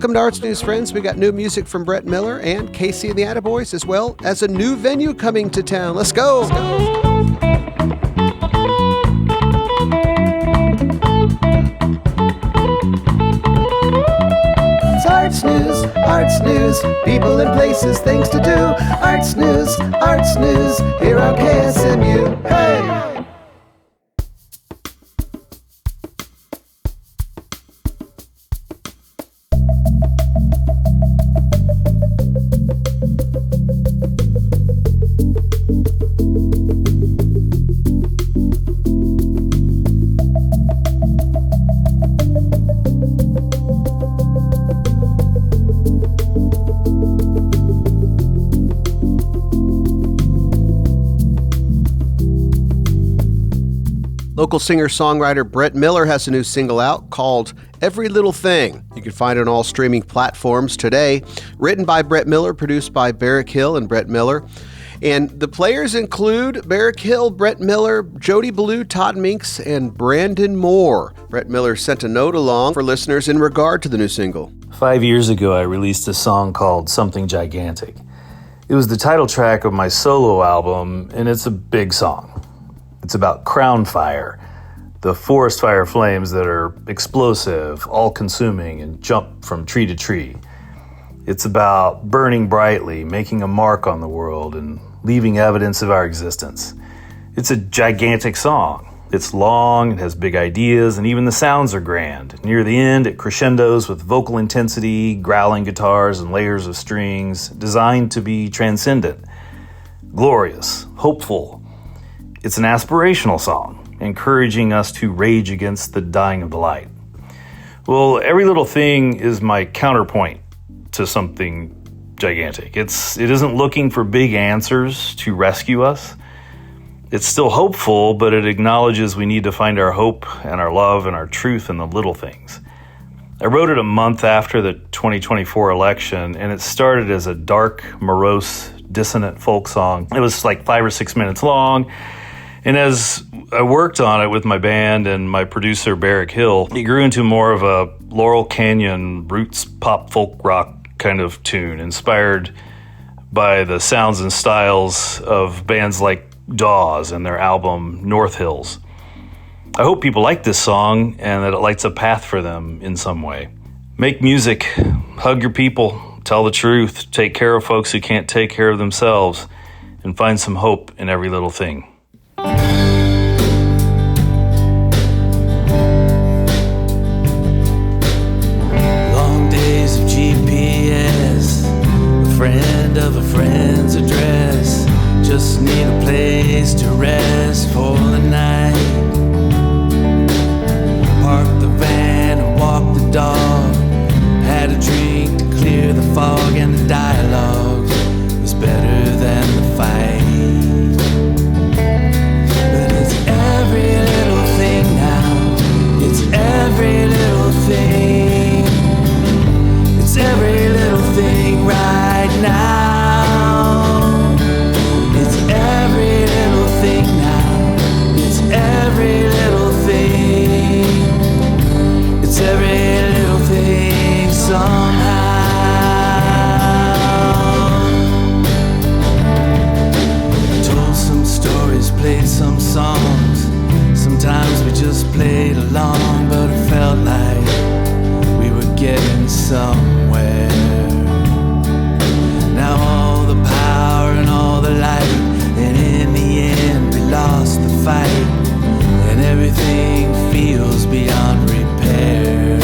Welcome to Arts News, friends. We got new music from Brett Miller and Casey and the Attaboys, as well as a new venue coming to town. Let's go! It's Arts News, people and places, things to do. Arts News, here on KSMU. Hey! Local singer-songwriter Brett Miller has a new single out called Every Little Thing. You can find it on all streaming platforms today. Written by Brett Miller, produced by Barrick Hill and Brett Miller. And the players include Barrick Hill, Brett Miller, Jody Ballou, Todd Minks, and Brandon Moore. Brett Miller sent a note along for listeners in regard to the new single. 5 years ago, I released a song called Something Gigantic. It was the title track of my solo album, and it's a big song. It's about crown fire, the forest fire flames that are explosive, all-consuming, and jump from tree to tree. It's about burning brightly, making a mark on the world, and leaving evidence of our existence. It's a gigantic song. It's long, it has big ideas, and even the sounds are grand. Near the end, it crescendos with vocal intensity, growling guitars, and layers of strings, designed to be transcendent, glorious, hopeful. It's an aspirational song, encouraging us to rage against the dying of the light. Well, Every Little Thing is my counterpoint to Something Gigantic. It isn't looking for big answers to rescue us. It's still hopeful, but it acknowledges we need to find our hope and our love and our truth in the little things. I wrote it a month after the 2024 election, and it started as a dark, morose, dissonant folk song. It was like 5 or 6 minutes long. And as I worked on it with my band and my producer, Barrick Hill, it grew into more of a Laurel Canyon roots pop folk rock kind of tune, inspired by the sounds and styles of bands like Dawes and their album North Hills. I hope people like this song and that it lights a path for them in some way. Make music, hug your people, tell the truth, take care of folks who can't take care of themselves, and find some hope in every little thing. Long days of GPS, a friend of a friend's address. Just need a place to rest for the night. Parked the van and walked the dog. Had a drink to clear the fog, and the dialogue was better than the fight. Every little thing now, it's every little thing. It's every little thing right now. It's every little thing now. It's every little thing. It's every little thing somehow. Told some stories, played some songs. Sometimes we just played along, but it felt like we were getting somewhere. Now all the power and all the light, and in the end we lost the fight, and everything feels beyond repair.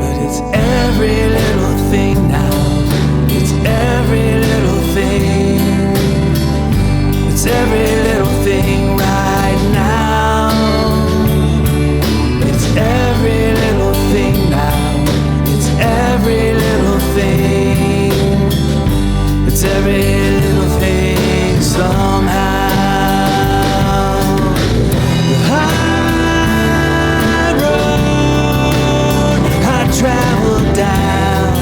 But it's every little thing now. It's every little thing. It's every little thing right now. It's every little thing now. It's every little thing. It's every little thing somehow. The high road I traveled down,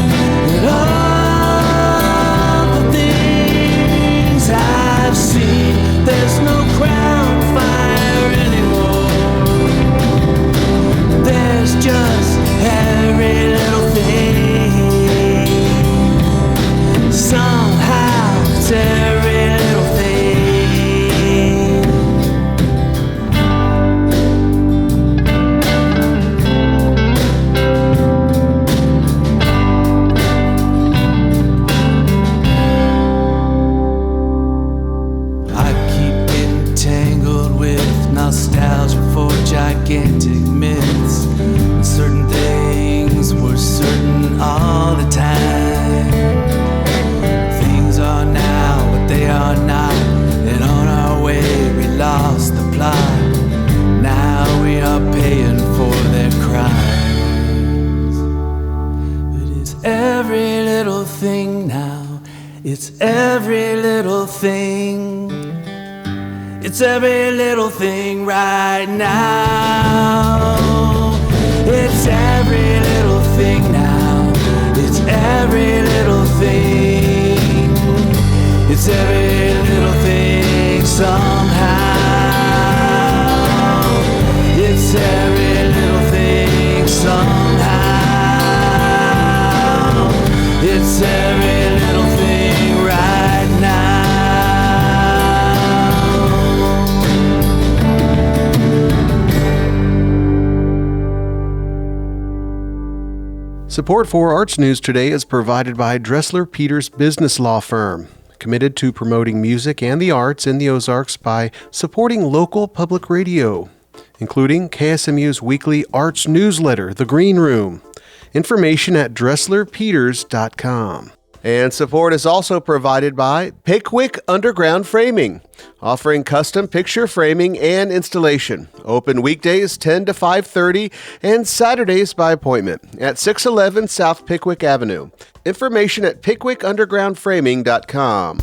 and all the things I've seen. There's no crown fire anymore. There's just every little thing. thing now. It's every little thing. It's every little thing right now. It's every little thing now. It's every little thing. It's every little thing somehow. It's every little thing somehow. It's every little thing right now. Support for Arts News today is provided by Dressler Peters Business Law Firm, committed to promoting music and the arts in the Ozarks by supporting local public radio, including KSMU's weekly arts newsletter, The Green Room. Information at DresslerPeters.com. And support is also provided by Pickwick Underground Framing, offering custom picture framing and installation. Open weekdays 10 to 5:30 and Saturdays by appointment at 611 South Pickwick Avenue. Information at PickwickUndergroundFraming.com.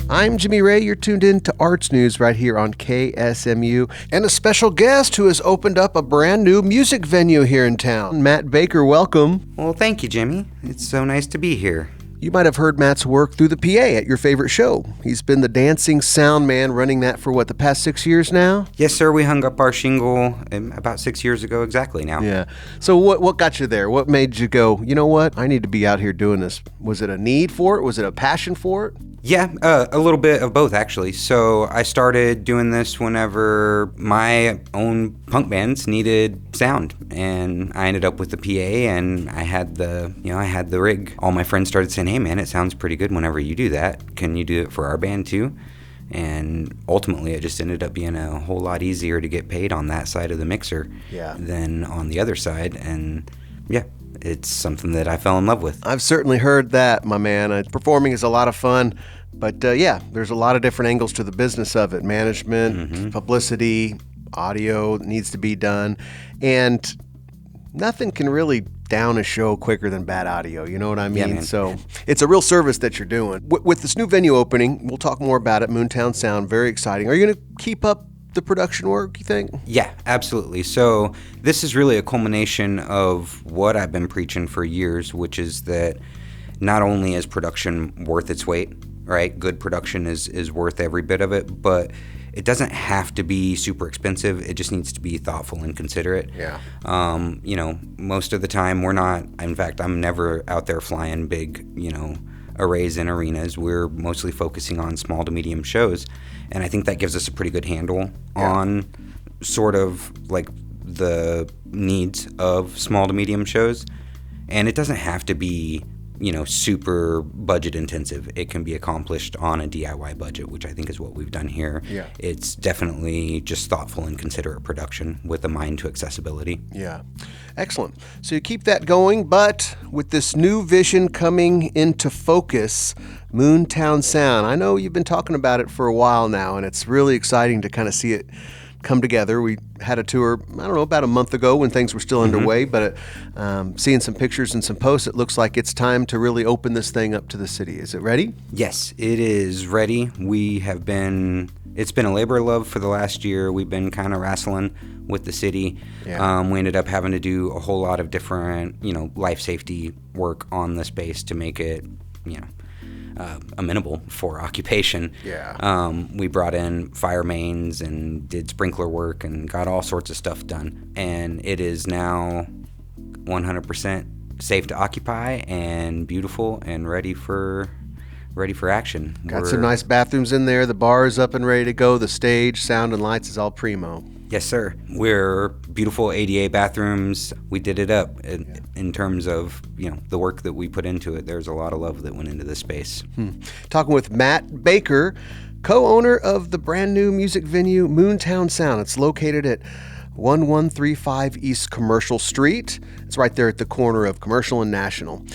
I'm Jimmy Ray. You're tuned in to Arts News right here on KSMU, and a special guest who has opened up a brand new music venue here in town. Matt Baker, welcome. Well, thank you, Jimmy. It's so nice to be here. You might have heard Matt's work through the PA at your favorite show. He's been the dancing sound man running that for the past 6 years now? Yes, sir. We hung up our shingle about 6 years ago exactly now. Yeah. So what got you there? What made you go, you know what? I need to be out here doing this. Was it a need for it? Was it a passion for it? Yeah, a little bit of both, actually. So I started doing this whenever my own punk bands needed sound, and I ended up with the PA, and I had the rig. All my friends started saying, "Hey, man, it sounds pretty good whenever you do that. Can you do it for our band too?" And ultimately, it just ended up being a whole lot easier to get paid on that side of the mixer than on the other side, and yeah. It's something that I fell in love with. I've certainly heard that, my man. Performing is a lot of fun, but there's a lot of different angles to the business of it. Management, publicity, audio that needs to be done, and nothing can really down a show quicker than bad audio, you know what I mean? Yeah, man. So it's a real service that you're doing. With this new venue opening, we'll talk more about it, Moontown Sound, very exciting. Are you going to keep up the production work, you think? Yeah, absolutely. So this is really a culmination of what I've been preaching for years, which is that not only is production worth its weight, right? Good production is worth every bit of it, but it doesn't have to be super expensive. It just needs to be thoughtful and considerate. Yeah. Most of the time we're not, in fact, I'm never out there flying big, arrays in arenas. We're mostly focusing on small to medium shows. And I think that gives us a pretty good handle on sort of like the needs of small to medium shows. And it doesn't have to be, super budget intensive. It can be accomplished on a DIY budget, which I think is what we've done here. Yeah. It's definitely just thoughtful and considerate production with a mind to accessibility. Yeah. Excellent. So you keep that going, but with this new vision coming into focus, Moontown Sound, I know you've been talking about it for a while now, and it's really exciting to kind of see it come together. We had a tour, about a month ago when things were still underway, but seeing some pictures and some posts, it looks like it's time to really open this thing up to the city. Is it ready? Yes, it is ready. It's been a labor of love for the last year. We've been kind of wrestling with the city. Yeah. We ended up having to do a whole lot of different, life safety work on the space to make it, amenable for occupation. Yeah. We brought in fire mains and did sprinkler work and got all sorts of stuff done. And it is now 100% safe to occupy and beautiful and ready for action. Got some nice bathrooms in there. The bar is up and ready to go. The stage, sound, and lights is all primo. Yes, sir. We're beautiful ADA bathrooms. We did it up in terms of, the work that we put into it. There's a lot of love that went into this space. Talking with Matt Baker, co-owner of the brand new music venue Moontown Sound. It's located at 1135 East Commercial Street. It's right there at the corner of Commercial and National.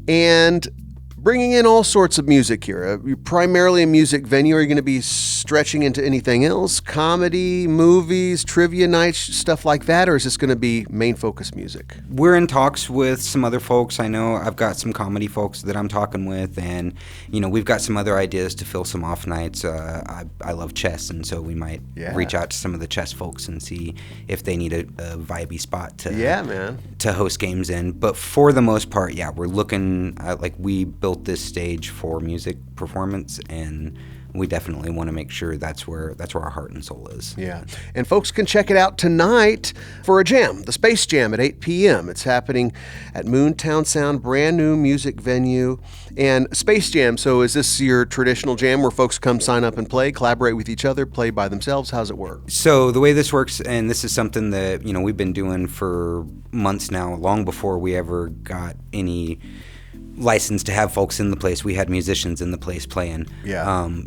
And bringing in all sorts of music here. You're primarily a music venue. Are you going to be stretching into anything else? Comedy, movies, trivia nights, stuff like that? Or is this going to be main focus music? We're in talks with some other folks. I know I've got some comedy folks that I'm talking with, and we've got some other ideas to fill some off nights. I love chess, and so we might reach out to some of the chess folks and see if they need a vibey spot to host games in. But for the most part, we're looking like we built this stage for music performance, and we definitely want to make sure that's where our heart and soul is. Yeah. And folks can check it out tonight for a jam, the Space Jam at 8 p.m. It's happening at Moontown Sound, brand new music venue. And Space Jam, so is this your traditional jam where folks come sign up and play, collaborate with each other, play by themselves? How's it work? So the way this works, and this is something that, we've been doing for months now, long before we ever got any license to have folks in the place. We had musicians in the place playing.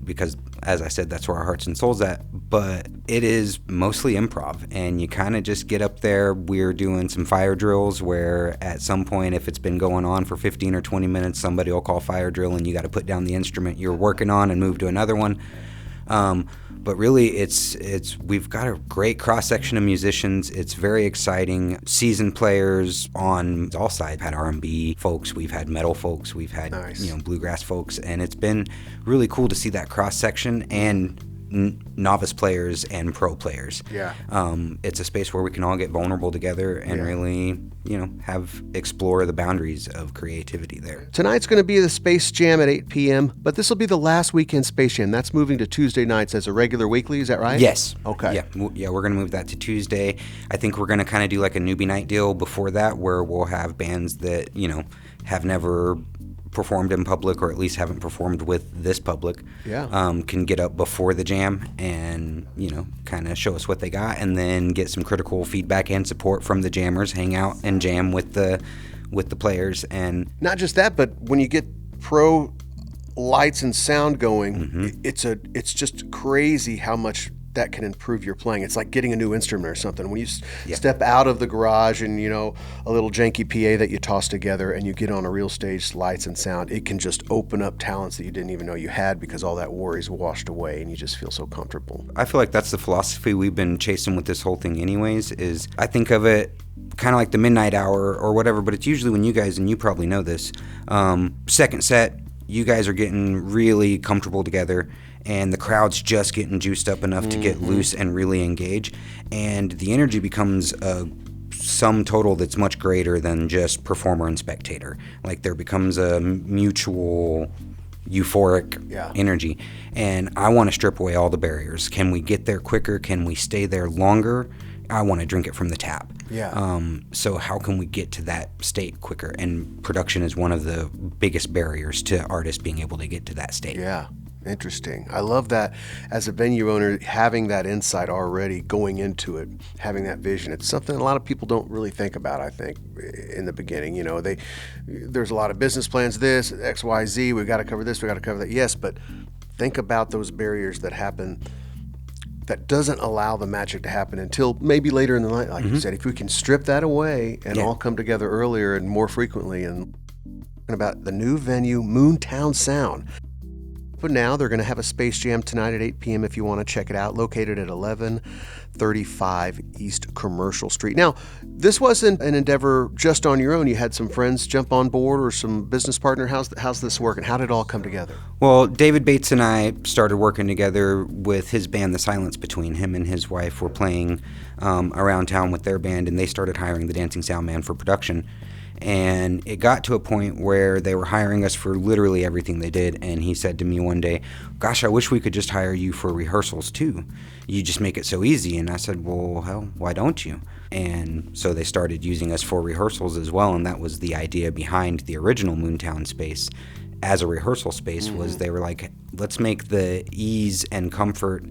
Because, as I said, that's where our hearts and souls at. But it is mostly improv, and you kind of just get up there. We're doing some fire drills where at some point, if it's been going on for 15 or 20 minutes, somebody will call fire drill, and you got to put down the instrument you're working on and move to another one. But really, we've got a great cross-section of musicians. It's very exciting. Seasoned players on all sides. We've had R&B folks, we've had metal folks, we've had bluegrass folks, and it's been really cool to see that cross-section and novice players and pro players. It's a space where we can all get vulnerable together and really, explore the boundaries of creativity there. Tonight's going to be the Space Jam at 8 p.m., but this will be the last weekend Space Jam. That's moving to Tuesday nights as a regular weekly, is that right? Yes. Okay. Yeah, we're going to move that to Tuesday. I think we're going to kind of do like a newbie night deal before that, where we'll have bands that, have never performed in public, or at least haven't performed with this public, can get up before the jam and kind of show us what they got, and then get some critical feedback and support from the jammers, hang out and jam with the players. And not just that, but when you get pro lights and sound going, it's just crazy how much that can improve your playing. It's like getting a new instrument or something. When you step out of the garage and, a little janky PA that you toss together and you get on a real stage, lights and sound, it can just open up talents that you didn't even know you had because all that worry's washed away and you just feel so comfortable. I feel like that's the philosophy we've been chasing with this whole thing anyways, is I think of it kind of like the midnight hour or whatever, but it's usually when you guys, and you probably know this, second set, you guys are getting really comfortable together, and the crowd's just getting juiced up enough to get loose and really engage, and the energy becomes a sum total that's much greater than just performer and spectator. Like, there becomes a mutual euphoric energy, and I want to strip away all the barriers. Can we get there quicker? Can we stay there longer? I want to drink it from the tap. So how can we get to that state quicker? And production is one of the biggest barriers to artists being able to get to that state. Interesting. I love that as a venue owner, having that insight already going into it, having that vision. It's something a lot of people don't really think about, I think, in the beginning. There's a lot of business plans, this, X, Y, Z, we've got to cover this, we've got to cover that. Yes, but think about those barriers that happen that doesn't allow the magic to happen until maybe later in the night, like you said. If we can strip that away and all come together earlier and more frequently, and about the new venue, Moontown Sound. But now they're going to have a Space Jam tonight at 8 p.m. if you want to check it out, located at 1135 East Commercial Street. Now, this wasn't an endeavor just on your own. You had some friends jump on board or some business partner. How's this working? How did it all come together? Well, David Bates and I started working together with his band, The Silence Between. Him and his wife were playing around town with their band, and they started hiring the Dancing Sound Man for production. And it got to a point where they were hiring us for literally everything they did. And he said to me one day, "Gosh, I wish we could just hire you for rehearsals too. You just make it so easy." And I said, "Well, hell, why don't you?" And so they started using us for rehearsals as well. And that was the idea behind the original Moontown space as a rehearsal space. Was they were like, let's make the ease and comfort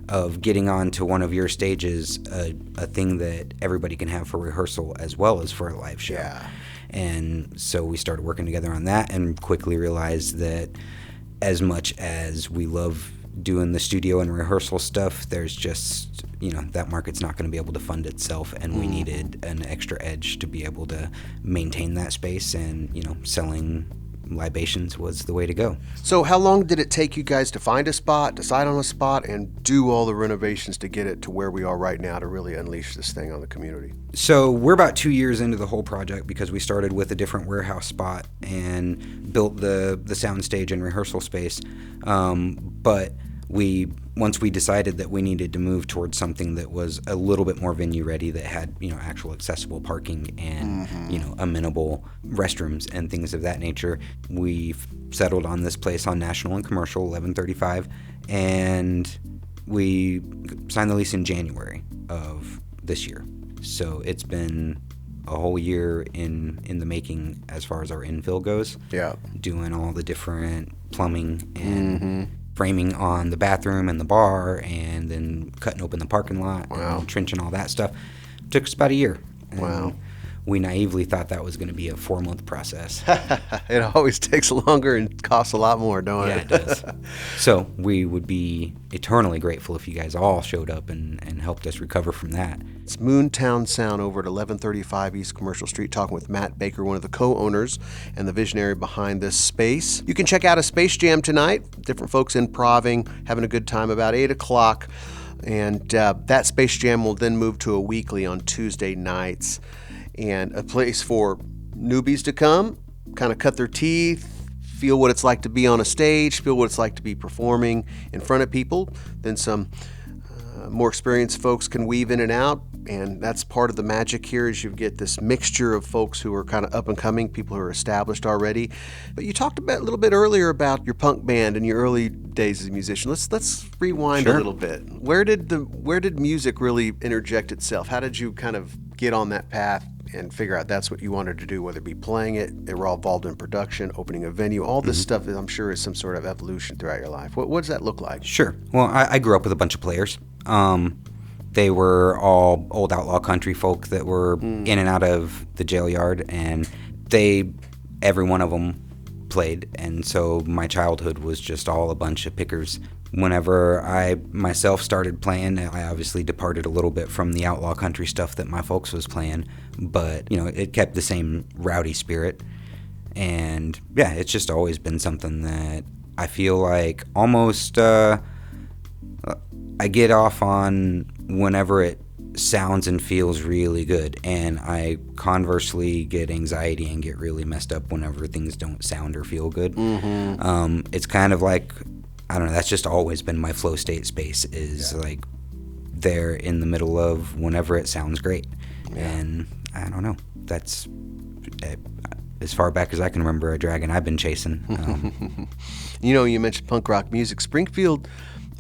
of getting onto one of your stages a thing that everybody can have for rehearsal as well as for a live show. And so we started working together on that, and quickly realized that as much as we love doing the studio and rehearsal stuff, there's just, that market's not going to be able to fund itself, and we needed an extra edge to be able to maintain that space, and, selling libations was the way to go. So how long did it take you guys to find a spot, decide on a spot, and do all the renovations to get it to where we are right now to really unleash this thing on the community? So we're about 2 years into the whole project, because we started with a different warehouse spot and built the soundstage and rehearsal space. But once we decided that we needed to move towards something that was a little bit more venue ready, that had, actual accessible parking and, amenable restrooms and things of that nature, we've settled on this place on National and Commercial, 1135, and we signed the lease in January of this year. So it's been a whole year in the making as far as our infill goes. Yeah. Doing all the different plumbing and framing on the bathroom and the bar, and then cutting open the parking lot and trenching all that stuff. Took us about a year. And we naively thought that was going to be a 4-month process. It always takes longer and costs a lot more, don't it? Yeah, it does. So we would be eternally grateful if you guys all showed up and helped us recover from that. It's Moontown Sound over at 1135 East Commercial Street, talking with Matt Baker, one of the co-owners and the visionary behind this space. You can check out a Space Jam tonight. Different folks improvising, having a good time, about 8 o'clock. And that Space Jam will then move to a weekly on Tuesday nights, and a place for newbies to come, kind of cut their teeth, feel what it's like to be on a stage, feel what it's like to be performing in front of people. Then some more experienced folks can weave in and out, and that's part of the magic here, is you get this mixture of folks who are kind of up and coming, people who are established already. But you talked about a little bit earlier about your punk band and your early days as a musician. Let's rewind a little bit. Where did music really interject itself? How did you kind of get on that path and figure out that's what you wanted to do, whether it be playing it, they were all involved in production, opening a venue, all this stuff, I'm sure, is some sort of evolution throughout your life. What does that look like? Sure. Well, I grew up with a bunch of players. They were all old outlaw country folk that were in and out of the jail yard, and every one of them played, and so my childhood was just all a bunch of pickers. Whenever I myself started playing, I obviously departed a little bit from the outlaw country stuff that my folks was playing, but it kept the same rowdy spirit. And yeah, it's just always been something that I feel like almost I get off on whenever it sounds and feels really good, and I conversely get anxiety and get really messed up whenever things don't sound or feel good. It's kind of like, I don't know, that's just always been my flow state space, is like there in the middle of whenever it sounds great. And I don't know, that's as far back as I can remember a dragon I've been chasing. You mentioned punk rock music. Springfield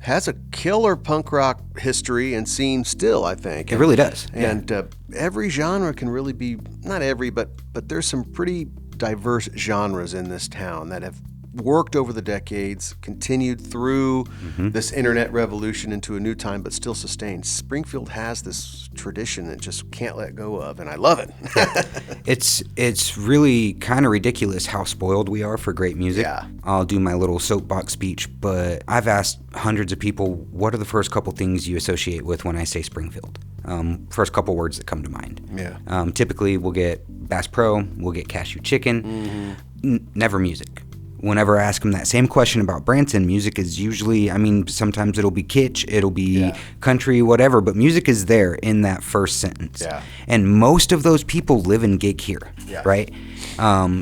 has a killer punk rock history and scene still, I think. It really does. And every genre can really be, not every, but there's some pretty diverse genres in this town that have worked over the decades, continued through this internet revolution into a new time, but still sustained. Springfield has this tradition that just can't let go of, and I love it. It's really kind of ridiculous how spoiled we are for great music. Yeah. I'll do my little soapbox speech, but I've asked hundreds of people, what are the first couple things you associate with when I say Springfield? First couple words that come to mind. Yeah. Typically, we'll get Bass Pro, we'll get Cashew Chicken, never music. Whenever I ask them that same question about Branson, music is usually, sometimes it'll be kitsch, it'll be country, whatever, but music is there in that first sentence. Yeah. And most of those people live in Gig here, right?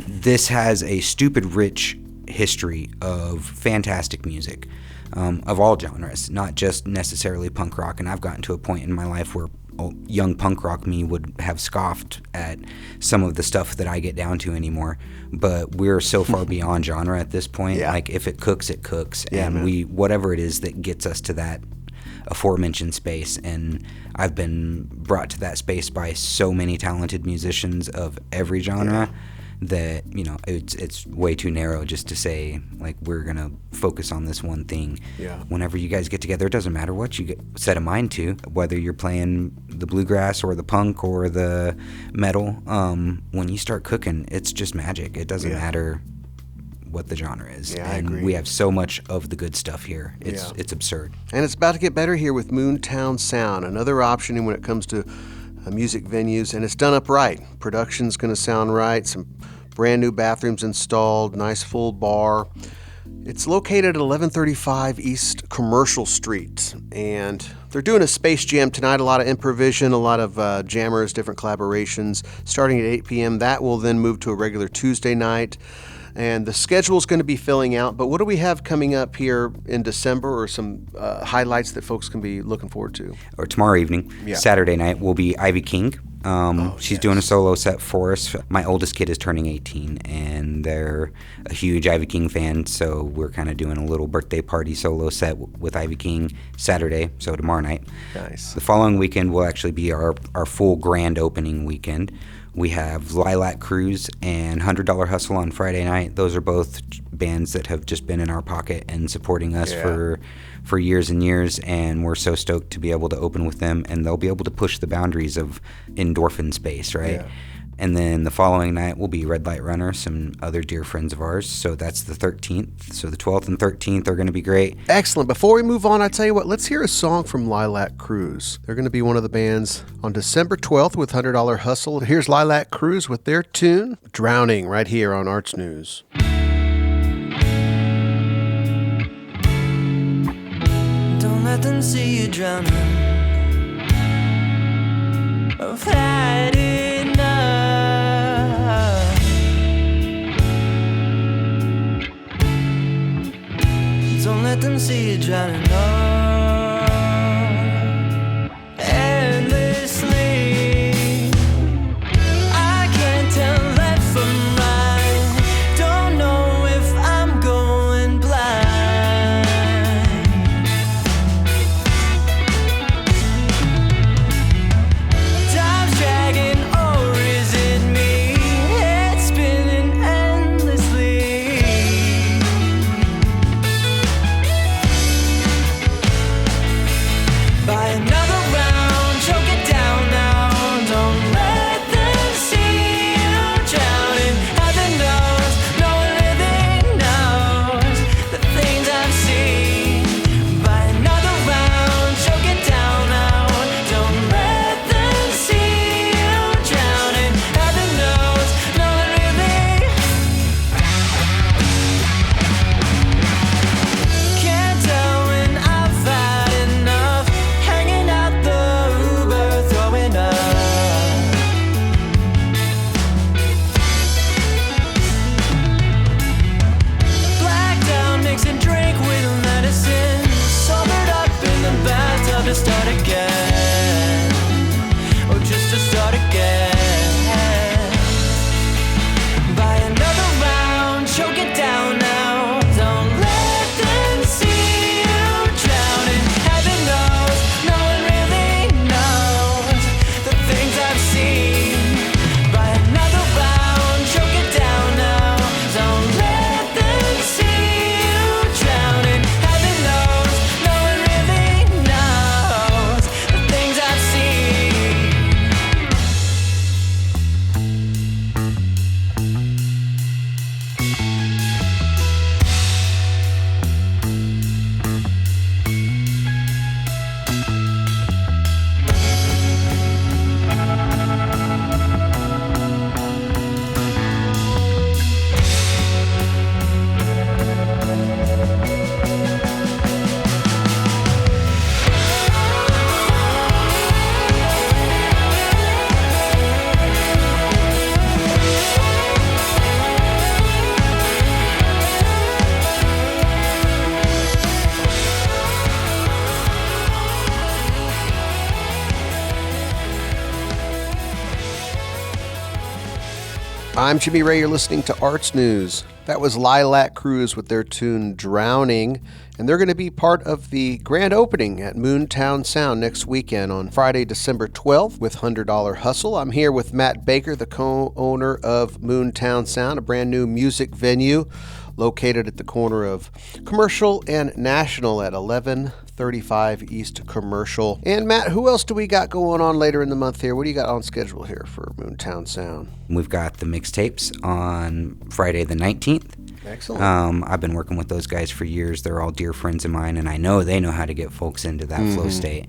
This has a stupid rich history of fantastic music, of all genres, not just necessarily punk rock. And I've gotten to a point in my life where young punk rock me would have scoffed at some of the stuff that I get down to anymore, but we're so far beyond genre at this point. Like, if it cooks, it cooks, and whatever it is that gets us to that aforementioned space. And I've been brought to that space by so many talented musicians of every genre that it's way too narrow just to say, like, we're gonna focus on this one thing. Whenever you guys get together, it doesn't matter what you set a mind to, whether you're playing the bluegrass or the punk or the metal. When you start cooking, it's just magic. It doesn't matter what the genre is. Yeah, I and agree. we have so much of the good stuff here. It's absurd. And it's about to get better here with Moontown Sound, another option when it comes to music venues, and it's done up right. Production's going to sound right, some brand new bathrooms installed, nice full bar. It's located at 1135 East Commercial Street, and they're doing a Space Jam tonight, a lot of improvisation, a lot of jammers, different collaborations, starting at 8 p.m. That will then move to a regular Tuesday night, and the schedule's going to be filling out. But what do we have coming up here in December, or some highlights that folks can be looking forward to? Or tomorrow evening, Saturday night, will be Ivy King. She's doing a solo set for us. My oldest kid is turning 18, and they're a huge Ivy King fan, so we're kind of doing a little birthday party solo set with Ivy King Saturday, so tomorrow night. Nice. The following weekend will actually be our full grand opening weekend. We have Lilac Cruise and $100 Hustle on Friday night. Those are both bands that have just been in our pocket and supporting us for years and years, and we're so stoked to be able to open with them, and they'll be able to push the boundaries of endorphin space, right? Yeah. And then the following night will be Red Light Runner, some other dear friends of ours. So that's the 13th. So the 12th and 13th are going to be great. Excellent. Before we move on, I tell you what, let's hear a song from Lilac Cruise. They're going to be one of the bands on December 12th with $100 Hustle. Here's Lilac Cruise with their tune, Drowning, right here on Arts News. Don't let them see you drowning. I've had enough. Don't let them see you drowning. Endlessly. I can't tell left from right. Don't know if I'm going blind. Time's dragging, or is it me? Head spinning endlessly. By another round, choke it down now. Don't let them see you drowning. Heaven knows, no one really knows the things I've seen. By another round, choke it down now. Don't let them see you drowning. Heaven knows, no one really can't tell when I've had enough. Hanging out the Uber, throwing up. Blacked out, mixing drink with medicine. Sobered up in the bathtub to start again. Or just to start again. By another round, choke it down now. Don't let them see you drowning. Heaven knows, no one really knows the things I've seen. By another round, choke it down now. Don't let them see you drowning. Heaven knows, no one really knows the things I've seen. I'm Jimmy Ray. You're listening to Arts News. That was Lilac Cruise with their tune Drowning, and they're going to be part of the grand opening at Moontown Sound next weekend on Friday, December 12th with $100 Hustle. I'm here with Matt Baker, the co-owner of Moontown Sound, a brand new music venue located at the corner of Commercial and National at 1135 1135 East Commercial. And Matt, who else do we got going on later in the month here? What do you got on schedule here for Moontown Sound? We've got the mixtapes on Friday the 19th. Excellent. I've been working with those guys for years. They're all dear friends of mine, and I know they know how to get folks into that flow state.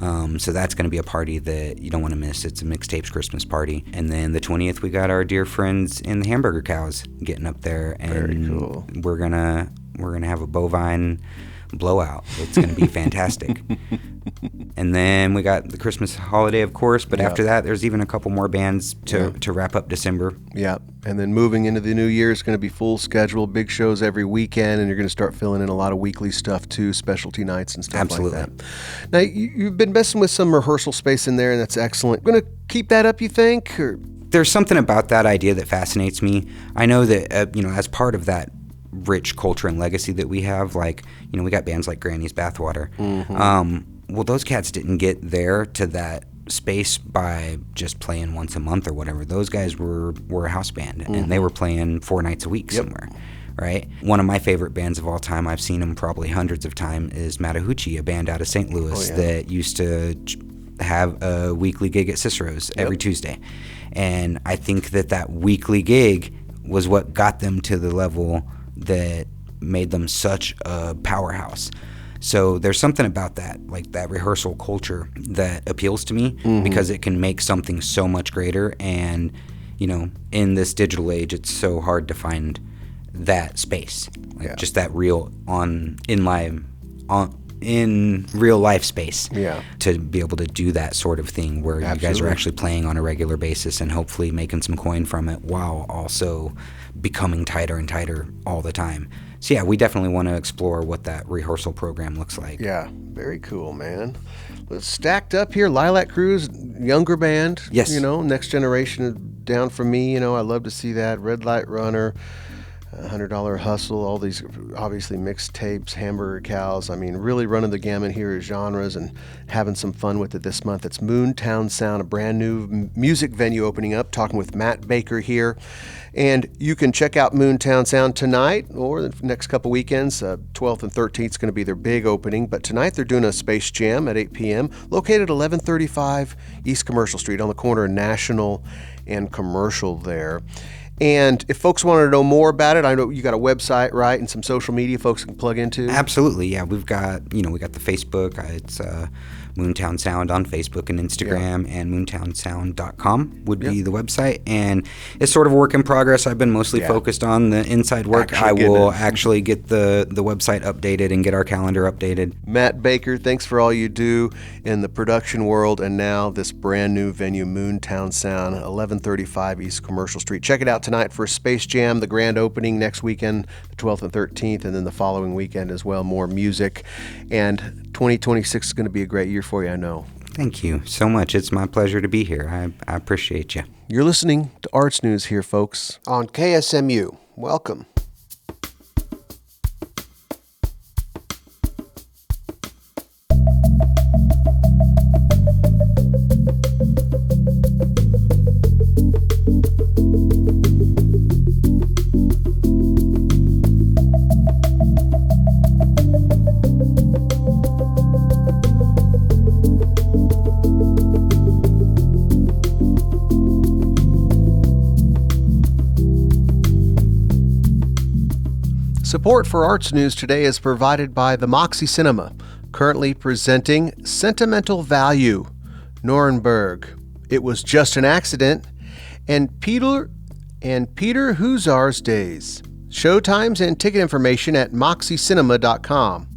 So that's going to be a party that you don't want to miss. It's a mixtapes Christmas party. And then the 20th, we got our dear friends in the Hamburger Cows getting up there, and Very cool. we're gonna have a bovine blowout. It's going to be fantastic. And then we got the Christmas holiday, of course, but after that, there's even a couple more bands to wrap up December. Yeah, and then moving into the new year is going to be full schedule, big shows every weekend, and you're going to start filling in a lot of weekly stuff too, specialty nights and stuff Absolutely. like that. Now, you've been messing with some rehearsal space in there, and that's excellent. Going to keep that up, you think? Or? There's something about that idea that fascinates me. I know that, as part of that rich culture and legacy that we have, like, we got bands like Granny's Bathwater. Well, those cats didn't get there to that space by just playing once a month or whatever. Those guys were a house band, and they were playing 4 nights a week somewhere, right? One of my favorite bands of all time, I've seen them probably hundreds of times, is Mattahoochee, a band out of St. Louis that used to have a weekly gig at Cicero's every Tuesday. And I think that weekly gig was what got them to the level that made them such a powerhouse. So there's something about that, like that rehearsal culture, that appeals to me because it can make something so much greater. And, in this digital age, it's so hard to find that space, just that real in real life space to be able to do that sort of thing where you guys are actually playing on a regular basis and hopefully making some coin from it while also becoming tighter and tighter all the time. So yeah, we definitely want to explore what that rehearsal program looks like. Yeah, very cool, man. Let's stacked up here, Lilac Cruz, younger band. Yes. Next generation down from me. I love to see that. Red Light Runner, $100 Hustle, all these obviously mixtapes, Hamburger Cows. I mean, really running the gamut here of genres and having some fun with it this month. It's Moontown Sound, a brand new music venue opening up, talking with Matt Baker here. And you can check out Moontown Sound tonight or the next couple weekends. 12th and 13th is going to be their big opening. But tonight they're doing a Space Jam at 8 p.m. located at 1135 East Commercial Street on the corner of National and Commercial there. And if folks want to know more about it, I know you got a website, right, and some social media folks can plug into. Absolutely, yeah. We've got, we got the Facebook. It's Moontown Sound on Facebook and Instagram, and moontownsound.com would be the website. And it's sort of a work in progress. I've been mostly focused on the inside work. I will actually get the website updated and get our calendar updated. Matt Baker, thanks for all you do in the production world, and now this brand new venue, Moontown Sound, 1135 East Commercial Street. Check it out tonight for Space Jam, the grand opening next weekend, the 12th and 13th, and then the following weekend as well, more music. And 2026 is going to be a great year for you, I know. Thank you so much. It's my pleasure to be here. I appreciate you. You're listening to Arts News here, folks, on KSMU. Welcome. Support for Arts News today is provided by the Moxie Cinema, currently presenting Sentimental Value, Nuremberg. It Was Just an Accident, and Peter Huzar's Days. Showtimes and ticket information at moxiecinema.com.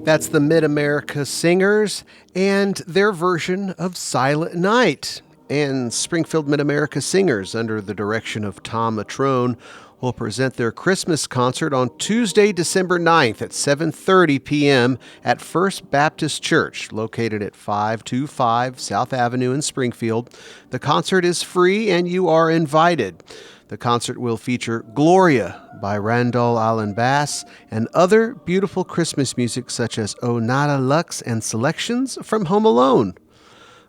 That's the Mid-America Singers and their version of Silent Night. And Springfield Mid-America Singers, under the direction of Tom Matrone, will present their Christmas concert on Tuesday, December 9th at 7:30 p.m. at First Baptist Church, located at 525 South Avenue in Springfield. The concert is free and you are invited. The concert will feature Gloria by Randall Allen Bass and other beautiful Christmas music such as O Nada Lux and selections from Home Alone.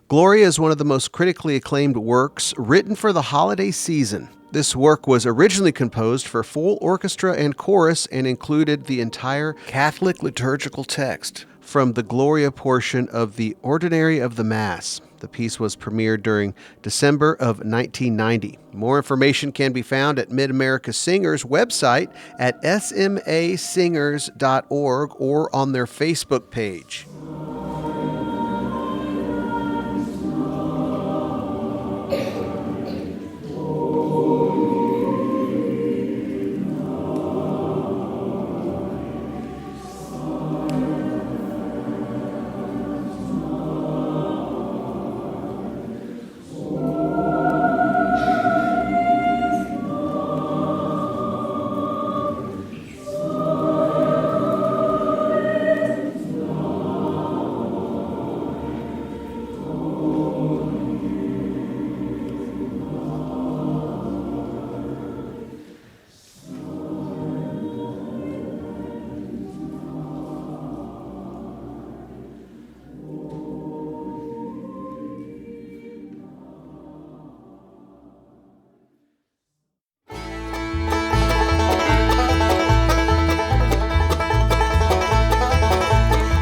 Gloria is one of the most critically acclaimed works written for the holiday season. This work was originally composed for full orchestra and chorus and included the entire Catholic liturgical text from the Gloria portion of the Ordinary of the Mass. The piece was premiered during December of 1990. More information can be found at Mid-America Singers' website at smasingers.org or on their Facebook page.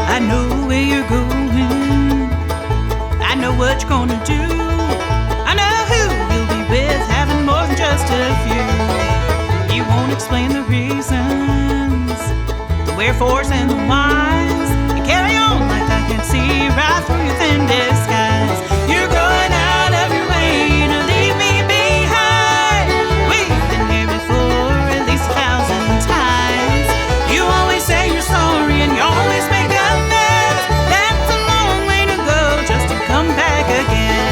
I know where you're going. I know what you're gonna do. I know who you'll be with, having more than just a few. You won't explain the reasons, the wherefores and the whys. You carry on like I can see right through your thin disguise. You're going out of your way to leave me behind. We've been here before at least 1,000 times. You always say you're sorry and you always make amends. That's a long way to go just to come back again.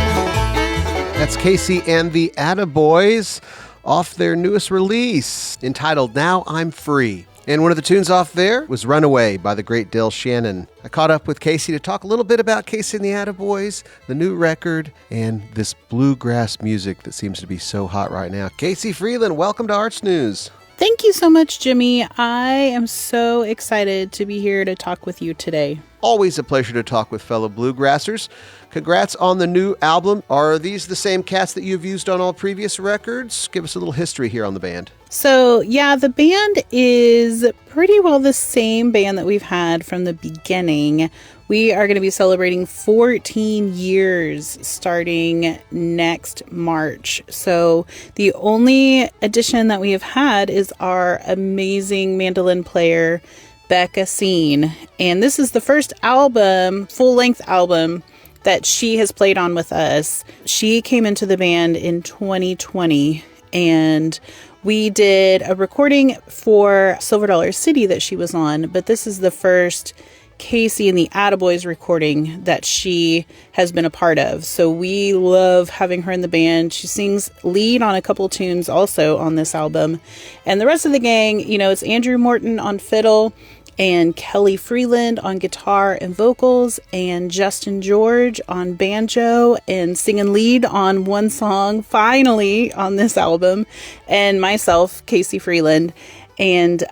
That's Casey and the Attaboys off their newest release entitled Now I'm Free. And one of the tunes off there was Runaway by the great Del Shannon. I caught up with Casey to talk a little bit about Casey and the Attaboys, the new record, and this bluegrass music that seems to be so hot right now. Casey Freeland, welcome to Arts News. Thank you so much, Jimmy. I am so excited to be here to talk with you today. Always a pleasure to talk with fellow bluegrassers. Congrats on the new album. Are these the same cats that you've used on all previous records? Give us a little history here on the band. So, yeah, the band is pretty well the same band that we've had from the beginning. We are going to be celebrating 14 years starting next March. So the only addition that we have had is our amazing mandolin player, Becca Scene. And this is the first album, full-length album, that she has played on with us. She came into the band in 2020, and we did a recording for Silver Dollar City that she was on, but this is the first Casey and the Attaboys recording that she has been a part of. So we love having her in the band. She sings lead on a couple tunes also on this album. And the rest of the gang, you know, it's Andrew Morton on fiddle and Kelly Freeland on guitar and vocals and Justin George on banjo and singing lead on one song finally on this album, and myself, Casey Freeland. And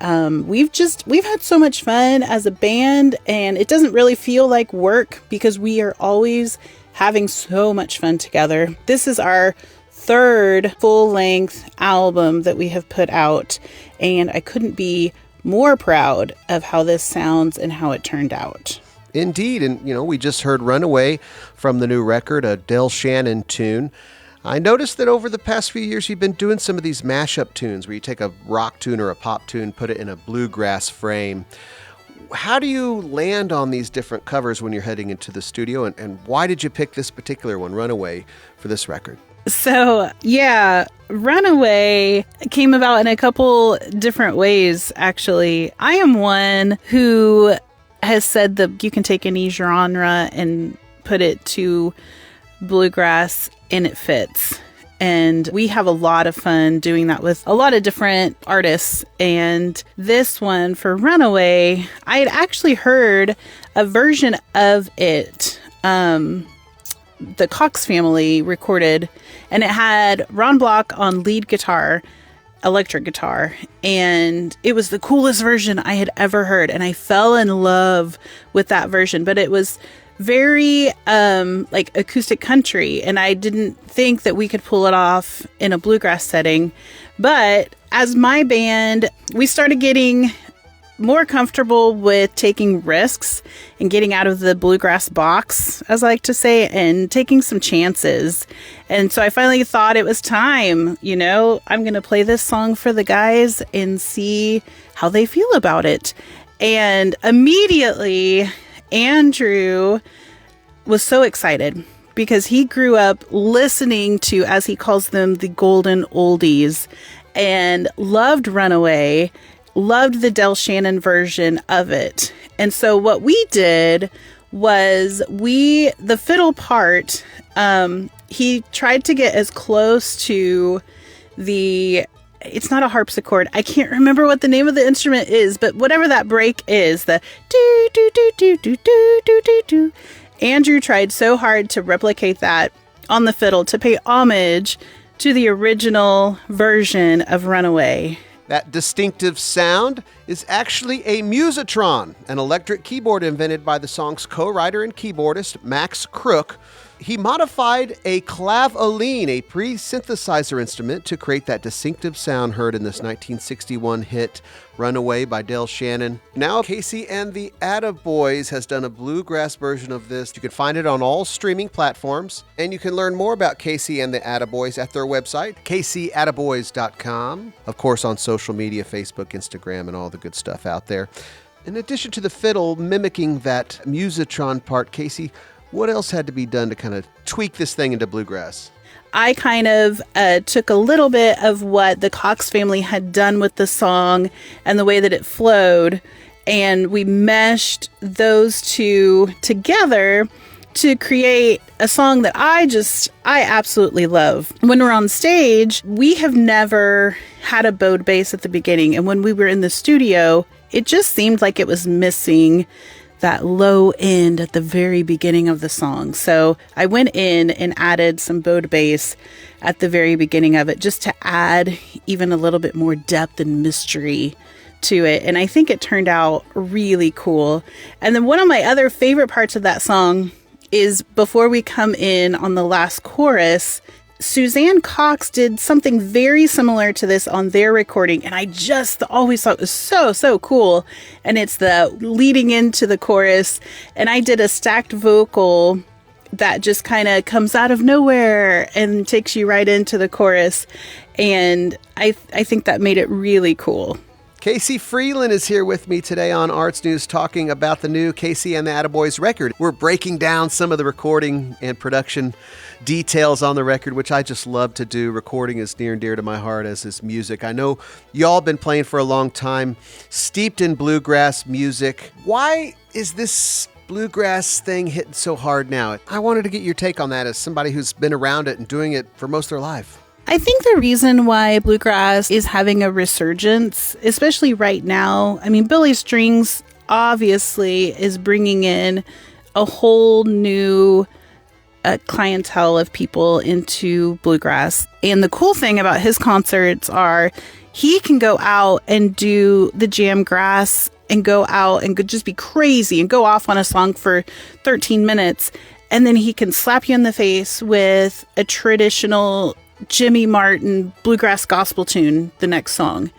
we've had so much fun as a band, and it doesn't really feel like work because we are always having so much fun together. This is our third full-length album that we have put out, and I couldn't be more proud of how this sounds and how it turned out. Indeed, and you know, we just heard Runaway from the new record, a Del Shannon tune. I noticed that over the past few years you've been doing some of these mashup tunes where you take a rock tune or a pop tune, put it in a bluegrass frame. How do you land on these different covers when you're heading into the studio, and why did you pick this particular one, Runaway, for this record? So, yeah, Runaway came about in a couple different ways, actually. I am one who has said that you can take any genre and put it to bluegrass and it fits. And we have a lot of fun doing that with a lot of different artists. And this one for Runaway, I had actually heard a version of it. The Cox family recorded, and it had Ron Block on lead guitar, electric guitar, and it was the coolest version I had ever heard, and I fell in love with that version. But it was very like acoustic country, and I didn't think that we could pull it off in a bluegrass setting. But as my band, we started getting more comfortable with taking risks and getting out of the bluegrass box, as I like to say, and taking some chances. And so I finally thought it was time, I'm going to play this song for the guys and see how they feel about it. And immediately Andrew was so excited because he grew up listening to, as he calls them, the golden oldies, and loved Runaway, loved the Del Shannon version of it. And so what we did was the fiddle part, he tried to get as close to it's not a harpsichord. I can't remember what the name of the instrument is, but whatever that break is, the do do do do do do do do do. Andrew tried so hard to replicate that on the fiddle to pay homage to the original version of Runaway. That distinctive sound is actually a Musitron, an electric keyboard invented by the song's co-writer and keyboardist Max Crook. He modified a clavioline, a pre-synthesizer instrument, to create that distinctive sound heard in this 1961 hit, Runaway by Del Shannon. Now, Casey and the Attaboys has done a bluegrass version of this. You can find it on all streaming platforms, and you can learn more about Casey and the Attaboys at their website, CaseyAttaboys.com. Of course, on social media, Facebook, Instagram, and all the good stuff out there. In addition to the fiddle mimicking that Musitron part, Casey, what else had to be done to kind of tweak this thing into bluegrass? I kind of took a little bit of what the Cox family had done with the song and the way that it flowed, and we meshed those two together to create a song that I absolutely love. When we're on stage, we have never had a bowed bass at the beginning, and when we were in the studio, it just seemed like it was missing that low end at the very beginning of the song. So I went in and added some bowed bass at the very beginning of it, just to add even a little bit more depth and mystery to it. And I think it turned out really cool. And then one of my other favorite parts of that song is before we come in on the last chorus, Suzanne Cox did something very similar to this on their recording, and I just always thought it was so cool. And it's the leading into the chorus, and I did a stacked vocal that just kind of comes out of nowhere and takes you right into the chorus, and I think that made it really cool. Casey Freeland is here with me today on Arts News talking about the new Casey and the Attaboys record. We're breaking down some of the recording and production details on the record, which I just love to do. Recording is near and dear to my heart, as is music. I know y'all been playing for a long time, steeped in bluegrass music. Why is this bluegrass thing hitting so hard now? I wanted to get your take on that as somebody who's been around it and doing it for most of their life. I think the reason why bluegrass is having a resurgence, especially right now, Billy Strings obviously is bringing in a whole new clientele of people into bluegrass. And the cool thing about his concerts are he can go out and do the jam grass and go out and just be crazy and go off on a song for 13 minutes. And then he can slap you in the face with a traditional Jimmy Martin bluegrass gospel tune the next song,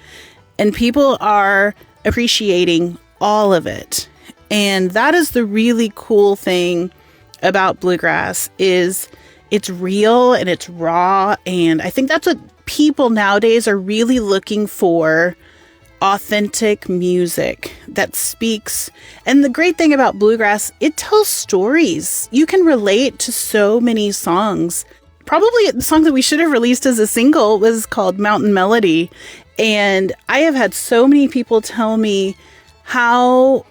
and people are appreciating all of it. And that is the really cool thing about bluegrass, is it's real and it's raw, and I think that's what people nowadays are really looking for: authentic music that speaks. And the great thing about bluegrass, it tells stories. You can relate to so many songs. Probably the song that we should have released as a single was called Mountain Melody. And I have had so many people tell me how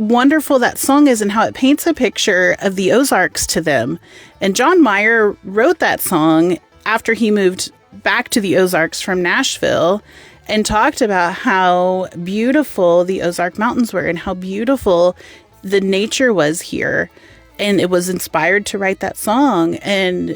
wonderful that song is and how it paints a picture of the Ozarks to them. And John Mayer wrote that song after he moved back to the Ozarks from Nashville and talked about how beautiful the Ozark Mountains were and how beautiful the nature was here. And it was inspired to write that song. And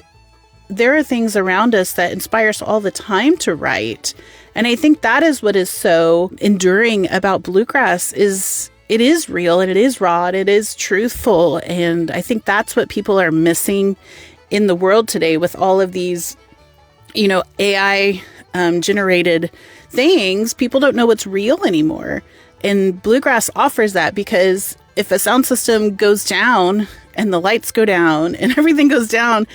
there are things around us that inspire us all the time to write. And I think that is what is so enduring about bluegrass is it is real and it is raw and it is truthful. And I think that's what people are missing in the world today with all of these, AI generated things. People don't know what's real anymore. And bluegrass offers that, because if a sound system goes down and the lights go down and everything goes down,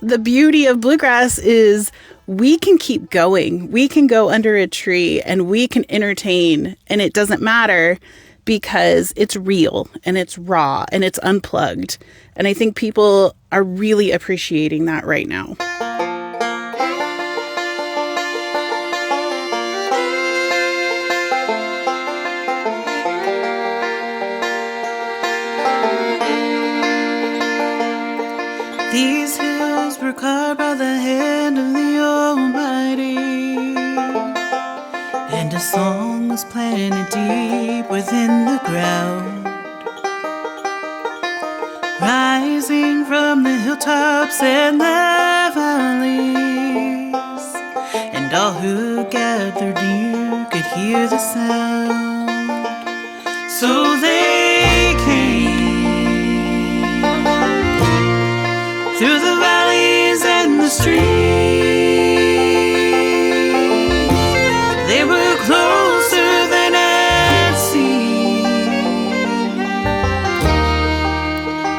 the beauty of bluegrass is we can keep going. We can go under a tree and we can entertain, and it doesn't matter because it's real and it's raw and it's unplugged. And I think people are really appreciating that right now. These hills were carved by the hand of the Almighty, and a song was planted deep within the ground, rising from the hilltops and the valleys, and all who gathered near could hear the sound. So they came through the valleys and the streams. They were closer than it seemed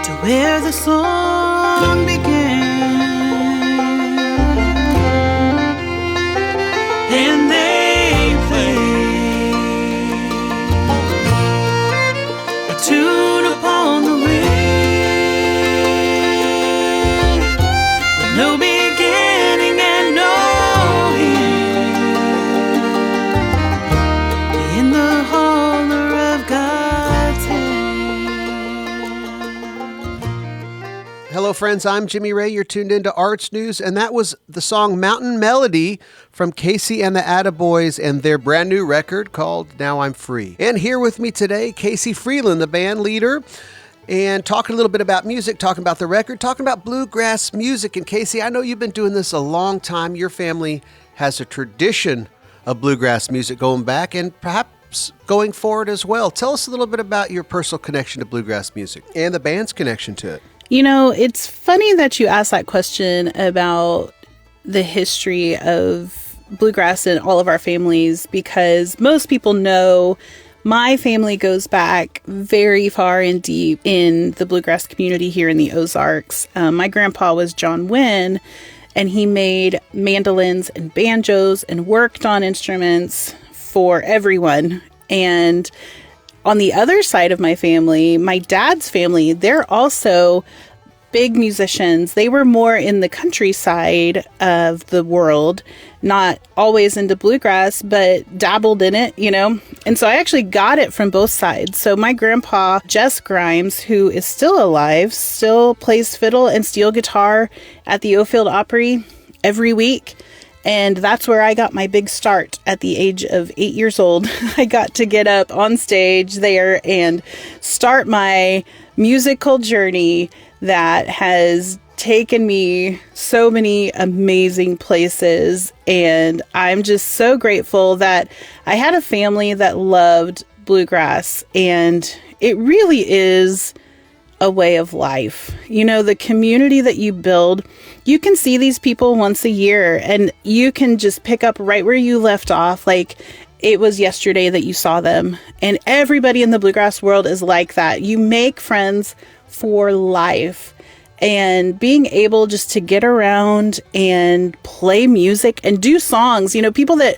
to where the song began. And they played a tune upon the wind. No beginning and no end, in the holler of God's hand. Hello, friends. I'm Jimmy Ray. You're tuned into Arts News, and that was the song Mountain Melody from Casey and the Attaboys and their brand new record called Now I'm Free. And here with me today, Casey Freeland, the band leader, and talking a little bit about music, talking about the record, talking about bluegrass music. And Casey, I know you've been doing this a long time. Your family has a tradition of bluegrass music going back and perhaps going forward as well. Tell us a little bit about your personal connection to bluegrass music and the band's connection to it. It's funny that you asked that question about the history of bluegrass in all of our families, because most people know my family goes back very far and deep in the bluegrass community here in the Ozarks. My grandpa was John Wynn, and he made mandolins and banjos and worked on instruments for everyone. And on the other side of my family, my dad's family, they're also big musicians. They were more in the countryside of the world, not always into bluegrass, but dabbled in it, And so I actually got it from both sides. So my grandpa, Jess Grimes, who is still alive, still plays fiddle and steel guitar at the Ofield Opry every week. And that's where I got my big start at the age of 8 years old. I got to get up on stage there and start my musical journey that has taken me so many amazing places. And I'm just so grateful that I had a family that loved bluegrass. And it really is a way of life. The community that you build, you can see these people once a year and you can just pick up right where you left off. Like it was yesterday that you saw them. And everybody in the bluegrass world is like that. You make friends for life. And being able just to get around and play music and do songs, people that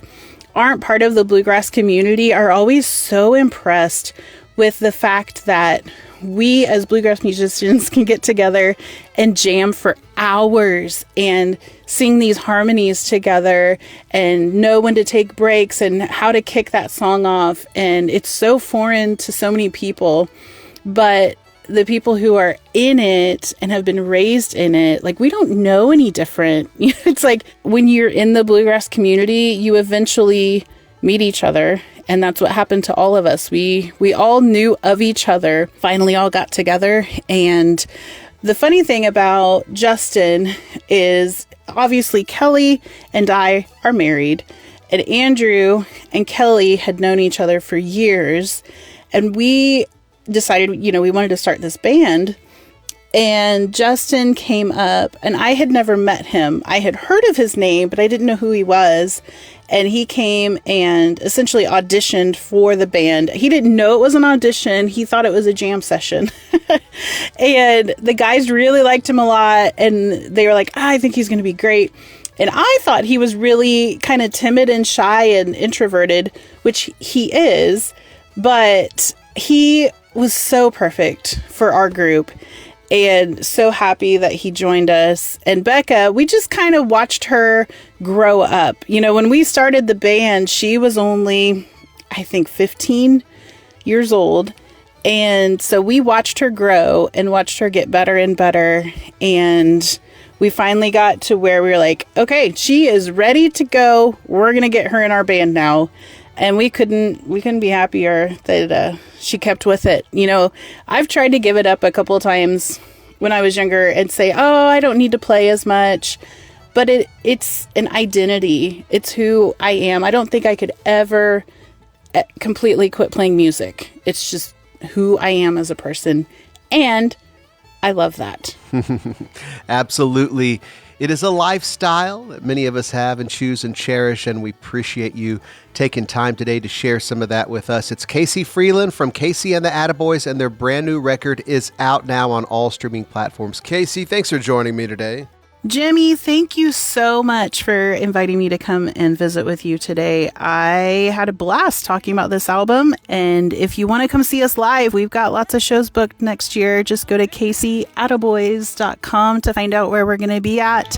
aren't part of the bluegrass community are always so impressed with the fact that we as bluegrass musicians can get together and jam for hours and sing these harmonies together and know when to take breaks and how to kick that song off. And it's so foreign to so many people. but the people who are in it and have been raised in it, like, we don't know any different. It's like when you're in the bluegrass community, you eventually meet each other. And that's what happened to all of us. We all knew of each other, finally all got together. And the funny thing about Justin is obviously Kelly and I are married, and Andrew and Kelly had known each other for years. And we decided, we wanted to start this band. And Justin came up, and I had never met him. I had heard of his name, but I didn't know who he was. And he came and essentially auditioned for the band. He didn't know it was an audition. He thought it was a jam session. And the guys really liked him a lot. And they were like, I think he's going to be great. And I thought he was really kind of timid and shy and introverted, which he is. But he was so perfect for our group. And so happy that he joined us. And Becca, we just kind of watched her grow up. When we started the band, she was only, I think, 15 years old. And so we watched her grow and watched her get better and better. And we finally got to where we were like, okay, she is ready to go. We're going to get her in our band now. And we couldn't be happier that she kept with it. I've tried to give it up a couple of times when I was younger and say, oh, I don't need to play as much. But it's an identity. It's who I am. I don't think I could ever completely quit playing music. It's just who I am as a person. And I love that. Absolutely. It is a lifestyle that many of us have and choose and cherish, and we appreciate you taking time today to share some of that with us. It's Casey Freeland from Casey and the Attaboys, and their brand new record is out now on all streaming platforms. Casey, thanks for joining me today. Jimmy, thank you so much for inviting me to come and visit with you today. I had a blast talking about this album, and if you want to come see us live, we've got lots of shows booked next year. Just go to CaseyAttaboys.com to find out where we're going to be at.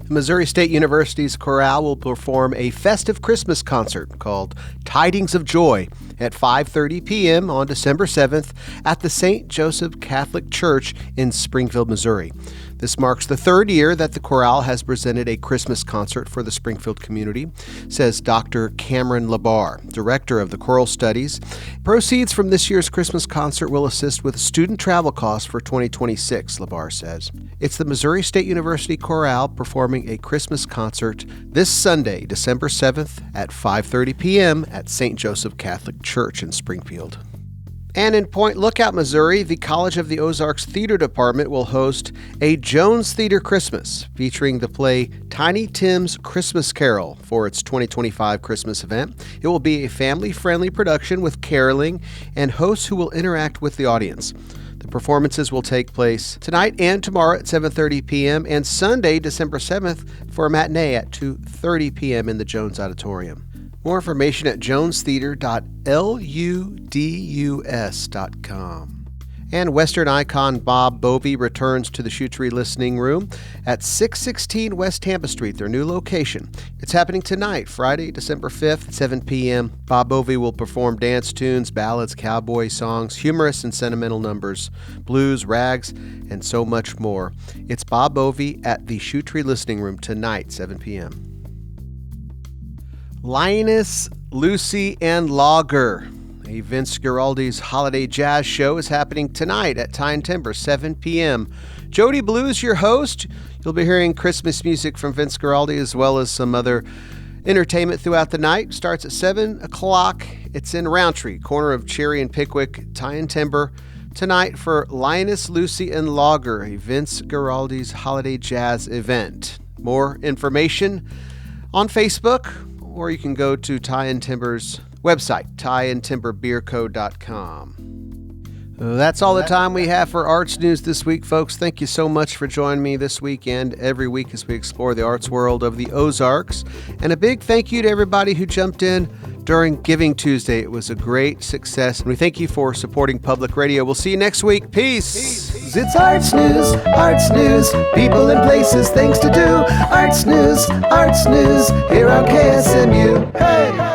Missouri State University's chorale will perform a festive Christmas concert called Tidings of Joy at 5:30 p.m. on December 7th at the St. Joseph Catholic Church in Springfield, Missouri. This marks the third year that the chorale has presented a Christmas concert for the Springfield community, says Dr. Cameron Labar, director of the choral studies. Proceeds from this year's Christmas concert will assist with student travel costs for 2026, Labar says. It's the Missouri State University Chorale performing a Christmas concert this Sunday, December 7th at 5:30 p.m. at St. Joseph Catholic Church in Springfield. And in Point Lookout, Missouri, the College of the Ozarks Theater Department will host a Jones Theater Christmas, featuring the play Tiny Tim's Christmas Carol for its 2025 Christmas event. It will be a family-friendly production with caroling and hosts who will interact with the audience. The performances will take place tonight and tomorrow at 7:30 p.m. and Sunday, December 7th, for a matinee at 2:30 p.m. in the Jones Auditorium. More information at jonestheater.ludus.com. And Western icon Bob Bovey returns to the Shoe Tree Listening Room at 616 West Tampa Street, their new location. It's happening tonight, Friday, December 5th at 7 p.m. Bob Bovey will perform dance tunes, ballads, cowboy songs, humorous and sentimental numbers, blues, rags, and so much more. It's Bob Bovey at the Shoe Tree Listening Room tonight, 7 p.m. Linus, Lucy, and Lager, a Vince Guaraldi's holiday jazz show, is happening tonight at Tie and Timber, 7 p.m. Jody Blues, your host. You'll be hearing Christmas music from Vince Guaraldi as well as some other entertainment throughout the night. Starts at 7 o'clock. It's in Roundtree, corner of Cherry and Pickwick, Tie and Timber, tonight for Linus, Lucy, and Lager, a Vince Guaraldi's holiday jazz event. More information on Facebook, or you can go to Tie and Timber's website, tieandtimberbeerco.com. That's all the time we have for Arts News this week, folks. Thank you so much for joining me this week and every week as we explore the arts world of the Ozarks. And a big thank you to everybody who jumped in during Giving Tuesday. It was a great success. And we thank you for supporting public radio. We'll see you next week. Peace. It's Arts News, people and places, things to do. Arts News, here on KSMU. Hey!